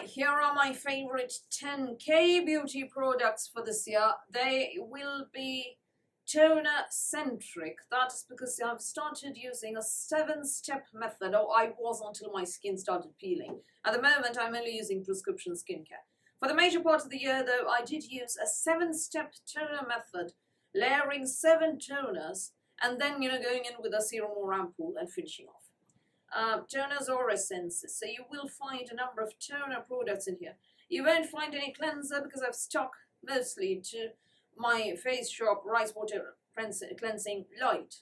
Here are my favorite 10 K-beauty products for this year. They will be toner-centric. That is because I've started using a 7-step method, or I was until my skin started peeling. At the moment, I'm only using prescription skincare. For the major part of the year, though, I did use a 7-step toner method, layering 7 toners, and then, going in with a serum or ampoule and finishing off. Toners or essences. So you will find a number of toner products in here. You won't find any cleanser because I've stuck mostly to my Face Shop Rice Water Cleansing Light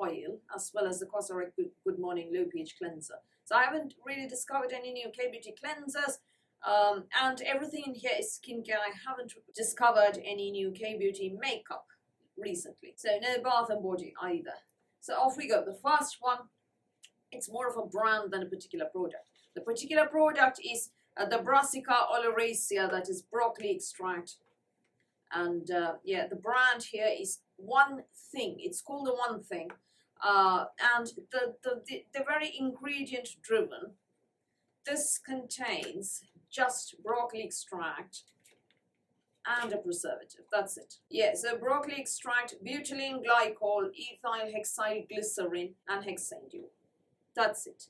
oil, as well as the Cosrx Good Morning Low pH Cleanser. So I haven't really discovered any new K-beauty cleansers, and everything in here is skincare. I haven't discovered any new K-beauty makeup recently. So no bath and body either. So off we go. The first one, it's more of a brand than a particular product. The particular product is the Brassica oleracea, that is broccoli extract. And yeah, the brand here is One Thing. It's called the One Thing. And the very ingredient driven. This contains just broccoli extract and a preservative. That's it. Yeah, so broccoli extract, butylene glycol, ethyl hexyl glycerin, and hexane. That's it.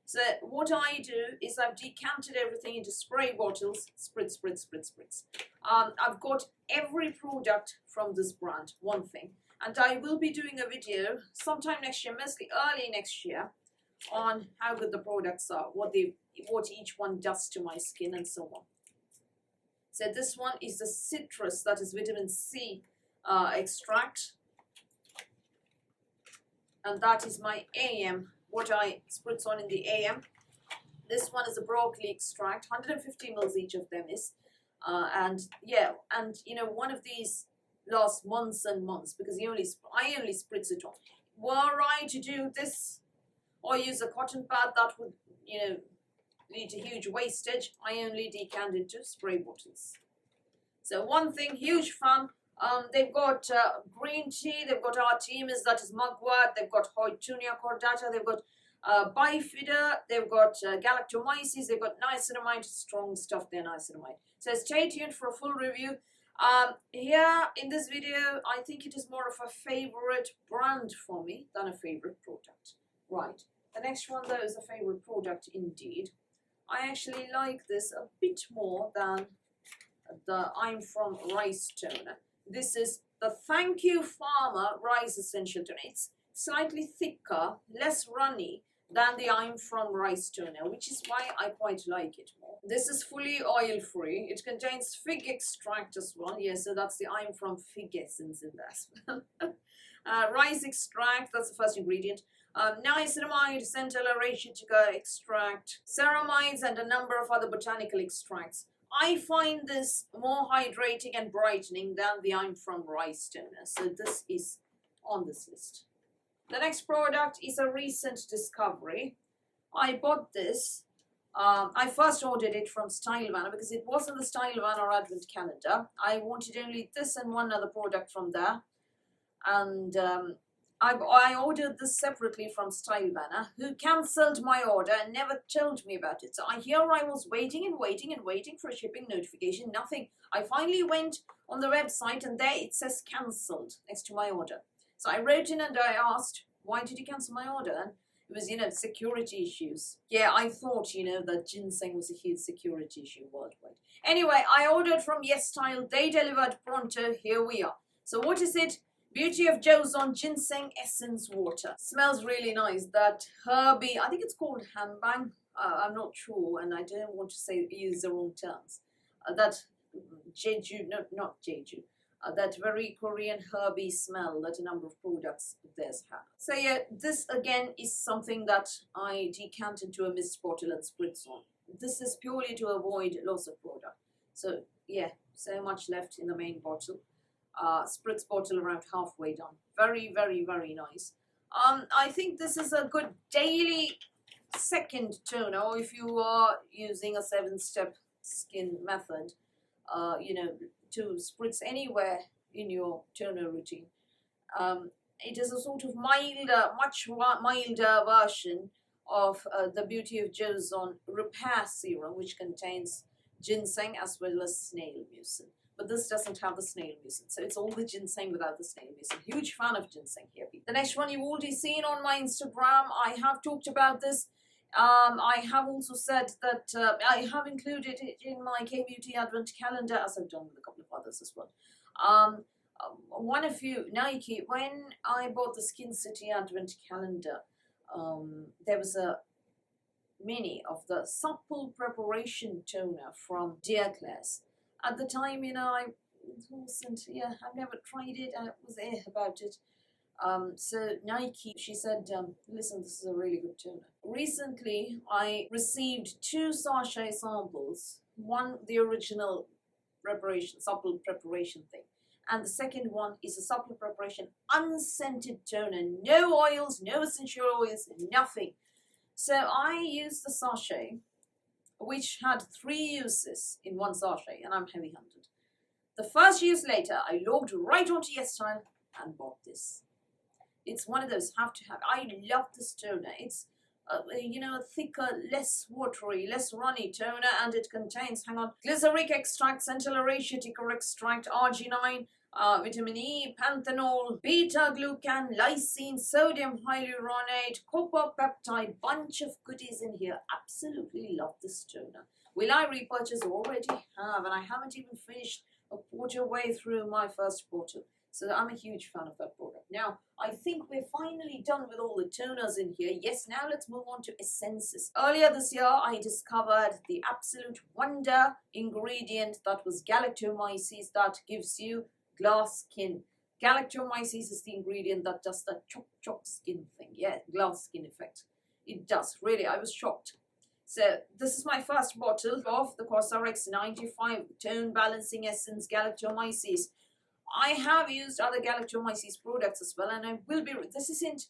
So what I do is I've decanted everything into spray bottles, spritz, spritz, spritz, spritz. I've got every product from this brand, One Thing, and I will be doing a video sometime next year, mostly early next year, on how good the products are, what each one does to my skin, and so on. So this one is the citrus, that is vitamin C extract, and that is my AM, what I spritz on in the AM. This one is a broccoli extract, 150 mils each of them is, and yeah, and one of these lasts months and months because I only spritz it on. Were I to do this or use a cotton pad, that would lead to huge wastage. I only decant into spray bottles. So One Thing, huge fan. They've got green tea, they've got Artemis, that is mugwort, they've got Hoitunia cordata, they've got bifida, they've got galactomyces, they've got niacinamide, strong stuff there, niacinamide. So stay tuned for a full review. Here in this video, I think it is more of a favorite brand for me than a favorite product. Right, the next one though is a favorite product indeed. I actually like this a bit more than the I'm From Rice Toner. This is the Thank You Farmer Rice Essential Toner. It's slightly thicker, less runny than the I'm From Rice Toner, which is why I quite like it more. This is fully oil-free. It contains fig extract as well. Yes, so that's the I'm From Fig Essence in there. Rice extract, that's the first ingredient. Niacinamide, centella ratiotica extract, ceramides, and a number of other botanical extracts. I find this more hydrating and brightening than the I'm From Rice Toner, so this is on this list. The next product is a recent discovery. I bought this. I first ordered it from Stylevanner because it wasn't the Stylevanner Advent calendar. I wanted only this and one other product from there, and I ordered this separately from Stylevanner, who cancelled my order and never told me about it. So here I was waiting and waiting and waiting for a shipping notification, nothing. I finally went on the website and there it says cancelled next to my order. So I wrote in and I asked, why did you cancel my order? And it was, security issues. Yeah, I thought, that ginseng was a huge security issue worldwide. Anyway, I ordered from Yes Style. They delivered pronto. Here we are. So what is it? Beauty of Joseon Ginseng Essence Water. Smells really nice. That herby, I think it's called hanbang. I'm not sure, and I don't want to use the wrong terms. That jeju, not jeju. That very Korean herby smell that a number of products of theirs have. So yeah, this again is something that I decant into a mist bottle and spritz on. This is purely to avoid loss of product. So yeah, so much left in the main bottle. Spritz bottle around halfway done. Very, very, very nice. I think this is a good daily second toner, or if you are using a 7-step skin method, to spritz anywhere in your toner routine. It is a sort of milder, much milder version of the Beauty of Joseon Repair Serum, which contains ginseng as well as snail mucin. But this doesn't have the snail mucin, so it's all the ginseng without the snail mucin. Huge fan of ginseng here, people. The next one you've already seen on my Instagram. I have talked about this. I have also said that I have included it in my K-Beauty Advent calendar, as I've done with a couple of others as well. One of you, Nike, when I bought the Skin City Advent calendar, there was a mini of the supple preparation toner from Dear Claire's. At the time, you know, I wasn't, I've never tried it. I was about it. So Nike, she said, listen, this is a really good toner. Recently, I received 2 sachet samples. One, the original preparation, supple preparation thing. And the second one is a supple preparation unscented toner. No oils, no essential oils, nothing. So I used the sachet, which had 3 uses in one sachet, and I'm heavy-handed. The first use later, I logged right onto YesStyle and bought this. It's one of those have to have. I love this toner. It's you know, a thicker, less watery, less runny toner, and it contains, hang on, glyceric extract, central ticker extract, arginine, vitamin E, panthenol, beta-glucan, lysine, sodium hyaluronate, copper peptide, bunch of goodies in here. Absolutely love this toner. Will I repurchase? Already have, and I haven't even finished a quarter way through my first bottle. So I'm a huge fan of that product. Now, I think we're finally done with all the toners in here. Yes, now let's move on to essences. Earlier this year, I discovered the absolute wonder ingredient that was Galactomyces that gives you glass skin. Galactomyces is the ingredient that does that chok skin thing. Yeah, glass skin effect. It does, really. I was shocked. So this is my first bottle of the CosRx 95 Tone Balancing Essence Galactomyces. I have used other Galactomyces products as well, and I will be. This isn't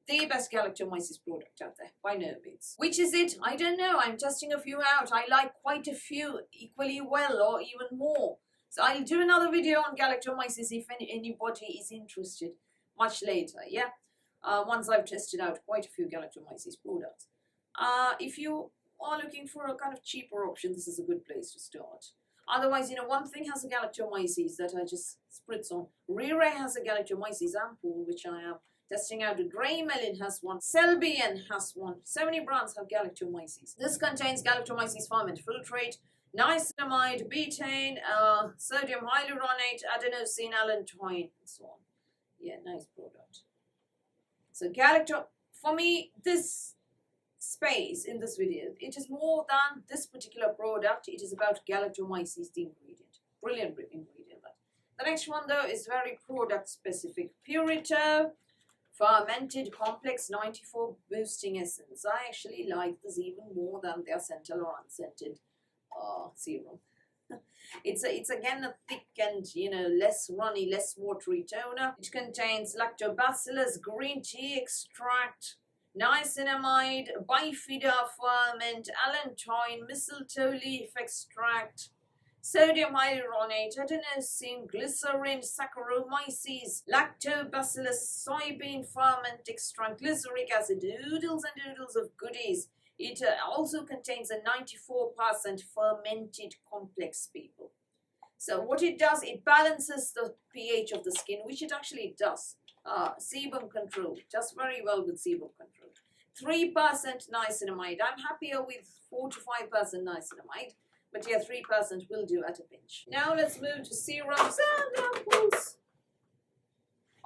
the best Galactomyces product out there, by no means. Which is it? I don't know. I'm testing a few out. I like quite a few equally well, or even more. So I'll do another video on Galactomyces if anybody is interested much later, yeah? Once I've tested out quite a few Galactomyces products. If you are looking for a kind of cheaper option, this is a good place to start. Otherwise, you know, one thing has a Galactomyces that I just spritz on. Rire has a Galactomyces ampoule, which I am testing out. Grey Melon has one. Selbian has one. So many brands have Galactomyces. This contains Galactomyces ferment filtrate, niacinamide, betaine, sodium hyaluronate, adenosine, allantoin, and so on. Yeah, nice product. So for me, this space in this video, it is more than this particular product. It is about Galactomyces, the ingredient. Brilliant ingredient. The next one though is very product specific. Purito Fermented Complex 94 Boosting Essence. I actually like this even more than their scented or unscented serum. It's again a thick and, you know, less runny, less watery toner. It contains lactobacillus, green tea extract, niacinamide, bifida ferment, allantoin, mistletoe leaf extract, sodium hyaluronate, adenosine, glycerin, Saccharomyces, lactobacillus, soybean ferment extract, glyceric acid, oodles and oodles of goodies. It also contains a 94% fermented complex, people. So what it does, it balances the pH of the skin, which it actually does. Sebum control, does very well with sebum control. 3% niacinamide. I'm happier with 4 to 5% niacinamide, but yeah, 3% will do at a pinch. Now let's move to serums and ampoules.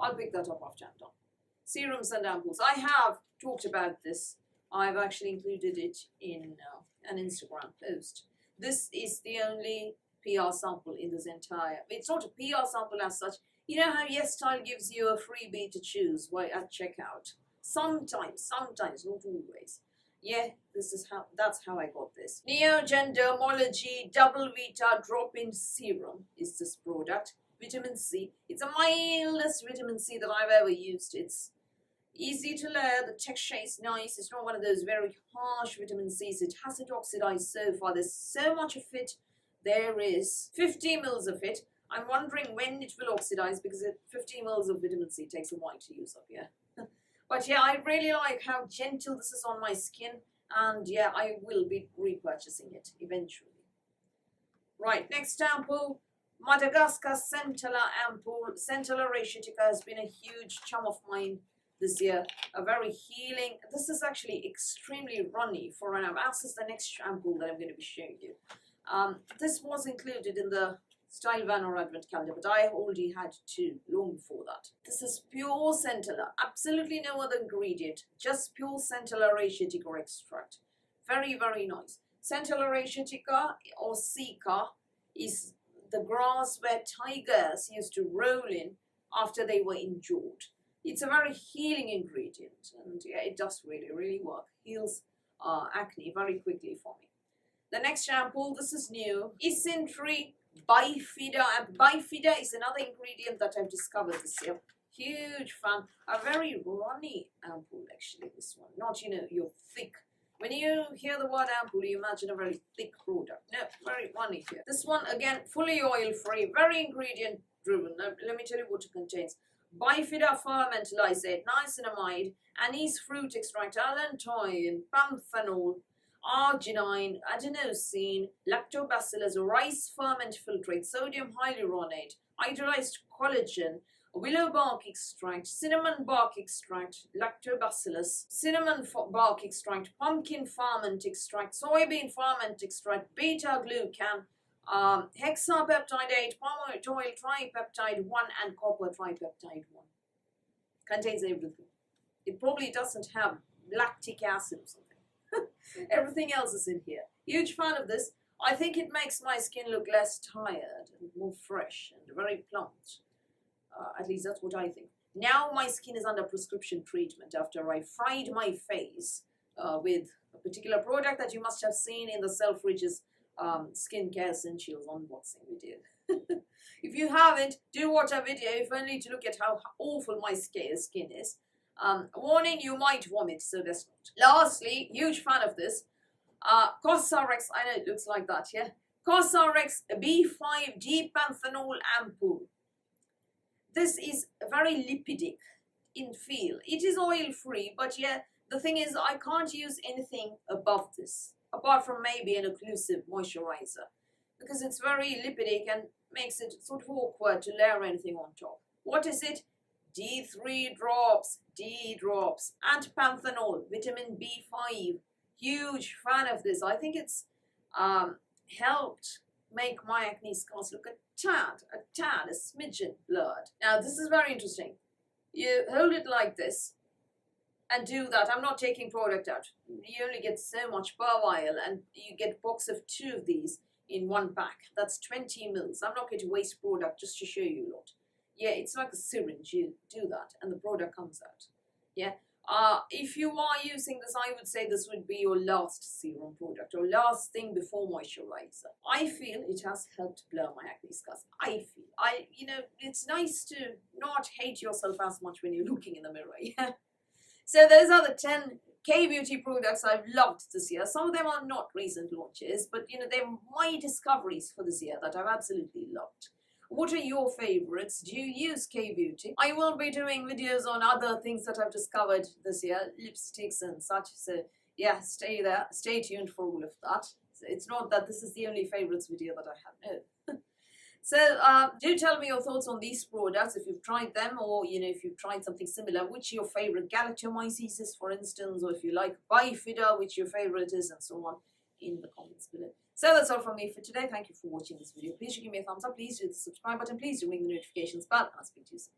I'll pick that up after I'm done. Serums and ampoules. I have talked about this. I've actually included it in an Instagram post. This is the only PR sample in this entire. It's not a PR sample as such. You know how YesStyle gives you a freebie to choose at checkout? Sometimes, not always. Yeah, that's how I got this. Neogen Dermology Double Vita Drop-In Serum is this product. Vitamin C. It's the mildest vitamin C that I've ever used. It's easy to layer. The texture is nice. It's not one of those very harsh vitamin C's. It hasn't oxidized so far. There's so much of it. There is 50 mils of it. I'm wondering when it will oxidize because 50 mils of vitamin C takes a while to use up, yeah. But yeah, I really like how gentle this is on my skin, and yeah, I will be repurchasing it eventually. Right, next ampoule, Madagascar Centella ampoule. Centella ratiatica has been a huge chum of mine this year. A very healing. This is actually extremely runny for an ampoule. This is the next ampoule that I'm going to be showing you. This was included in the Style Van or Advent calendar, but I already had two long before that. This is pure Centella, absolutely no other ingredient, just pure Centella ratiatica extract. Very, very nice. Centella ratiatica or Sika is the grass where tigers used to roll in after they were injured. It's a very healing ingredient, and yeah, it does really, really work. Heals acne very quickly for me. The next shampoo, this is new, Isentry Bifida. And Bifida is another ingredient that I've discovered this year. Huge fan. A very runny ampoule, actually, this one. Not, you know, your thick. When you hear the word ampoule, you imagine a very thick product. No, very runny here. This one, again, fully oil-free, very ingredient-driven. Let me tell you what it contains. Bifida ferment lysate, niacinamide, anise fruit extract, allantoin, panthenol, arginine, adenosine, lactobacillus, rice ferment filtrate, sodium hyaluronate, hydrolyzed collagen, willow bark extract, cinnamon bark extract, lactobacillus, cinnamon bark extract, pumpkin ferment extract, soybean ferment extract, beta-glucan, hexapeptide 8, palm oil tripeptide 1, and copper tripeptide 1. Contains everything. It probably doesn't have lactic acid or something. Everything else is in here. Huge fan of this. I think it makes my skin look less tired and more fresh and very plump. At least that's what I think. Now my skin is under prescription treatment after I fried my face with a particular product that you must have seen in the Selfridges skincare essentials unboxing video. If you haven't, do watch our video, if only to look at how awful my skin is. Warning, you might vomit, so that's not. Lastly, huge fan of this, Cosrx, I know it looks like that, yeah? Cosrx B5 D-panthenol ampoule. This is very lipidic in feel. It is oil-free, but yeah, the thing is I can't use anything above this, apart from maybe an occlusive moisturizer, because it's very lipidic and makes it sort of awkward to layer anything on top. What is it? D3 drops, D drops, and panthenol, vitamin B5. Huge fan of this. I think it's helped make my acne scars look a smidgen blurred. Now this is very interesting. You hold it like this and do that. I'm not taking product out. You only get so much per vial, and you get a box of 2 of these in 1 pack. That's 20 mils. I'm not going to waste product just to show you a lot. Yeah, it's like a syringe. You do that and the product comes out. Yeah. If you are using this, I would say this would be your last serum product or last thing before moisturizer. I feel it has helped blur my acne scars. You know, it's nice to not hate yourself as much when you're looking in the mirror. Yeah. So those are the 10 K-beauty products I've loved this year. Some of them are not recent launches, but you know, they're my discoveries for this year that I've absolutely loved. What are your favorites? Do you use K-beauty? I will be doing videos on other things that I've discovered this year, lipsticks and such. So yeah, stay there, stay tuned for all of that. So it's not that this is the only favorites video that I have, no. So do tell me your thoughts on these products, if you've tried them, or you know, if you've tried something similar, which your favorite Galactomyces is, for instance, or if you like Bifida, which your favorite is, and so on, in the comments below. So that's all from me for today. Thank you for watching this video. Please do give me a thumbs up. Please do the subscribe button. Please do ring the notifications bell. I'll speak to you soon.